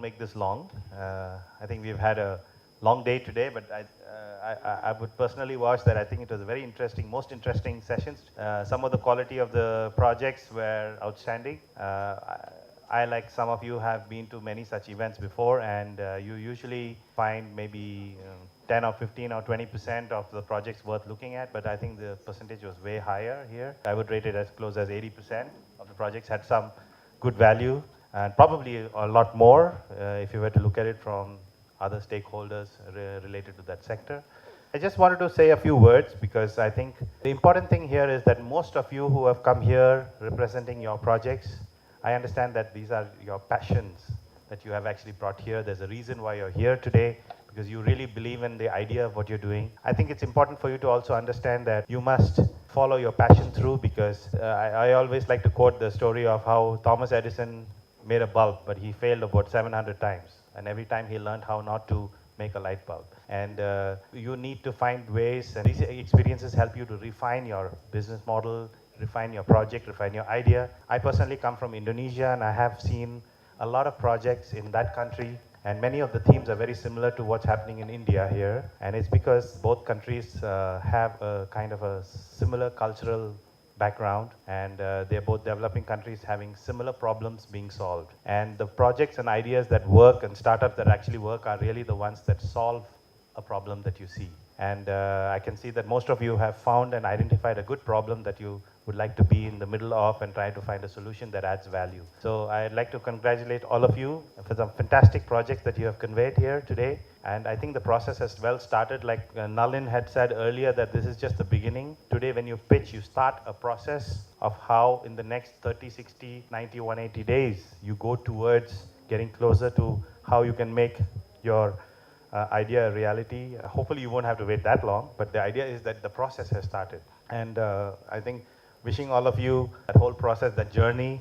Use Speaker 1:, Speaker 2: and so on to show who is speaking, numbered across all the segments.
Speaker 1: make this long. I think we've had a long day today, but I would personally watch that. I think it was a very interesting, most interesting sessions. Some of the quality of the projects were outstanding. Like some of you, have been to many such events before, and you usually find maybe 10 or 15 or 20% of the projects worth looking at, but I think the percentage was way higher here. I would rate it as close as 80% of the projects had some good value, and probably a lot more if you were to look at it from other stakeholders related to that sector. I just wanted to say a few words because I think the important thing here is that most of you who have come here representing your projects, I understand that these are your passions that you have actually brought here. There's a reason why you're here today, because you really believe in the idea of what you're doing. I think it's important for you to also understand that you must follow your passion through, because I always like to quote the story of how Thomas Edison made a bulb, but he failed about 700 times. And every time he learned how not to make a light bulb. And you need to find ways, and these experiences help you to refine your business model, refine your project, refine your idea. I personally come from Indonesia, and I have seen a lot of projects in that country, and many of the themes are very similar to what's happening in India here. And it's because both countries have a kind of a similar cultural background, and they're both developing countries having similar problems being solved. And the projects and ideas that work and startups that actually work are really the ones that solve a problem that you see. And I can see that most of you have found and identified a good problem that you would like to be in the middle of and try to find a solution that adds value. So I'd like to congratulate all of you for some fantastic projects that you have conveyed here today. And I think the process has well started. Like Nalin had said earlier, that this is just the beginning. Today when you pitch, you start a process of how in the next 30, 60, 90, 180 days, you go towards getting closer to how you can make your idea a reality. Hopefully you won't have to wait that long, but the idea is that the process has started. And I think wishing all of you that whole process, that journey,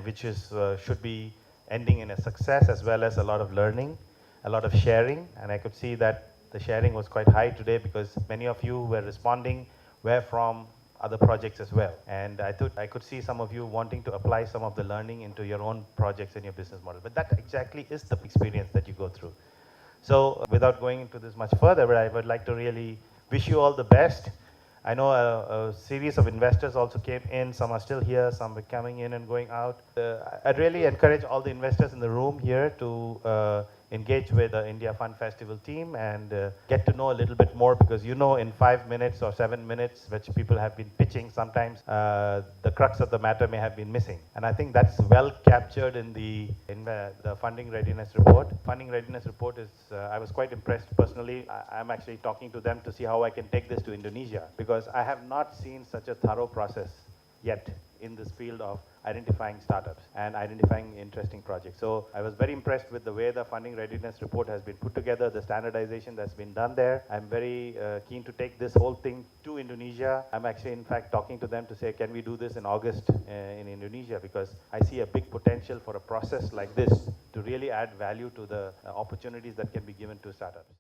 Speaker 1: which is should be ending in a success as well as a lot of learning, a lot of sharing. And I could see that the sharing was quite high today because many of you were responding were from other projects as well. And I thought I could see some of you wanting to apply some of the learning into your own projects and your business model. But that exactly is the experience that you go through. So without going into this much further, but I would like to really wish you all the best. I know a series of investors also came in. Some are still here, some are coming in and going out. I'd really encourage all the investors in the room here to engage with the India Fund Festival team and get to know a little bit more, because you know in 5 minutes or 7 minutes, which people have been pitching, sometimes the crux of the matter may have been missing. And I think that's well captured in the funding readiness report. Funding readiness report is, I was quite impressed personally. I'm actually talking to them to see how I can take this to Indonesia, because I have not seen such a thorough process yet in this field of identifying startups and identifying interesting projects. So I was very impressed with the way the funding readiness report has been put together, the standardization that's been done there. I'm very keen to take this whole thing to Indonesia. I'm actually in fact talking to them to say, can we do this in August in Indonesia, because I see a big potential for a process like this to really add value to the opportunities that can be given to startups.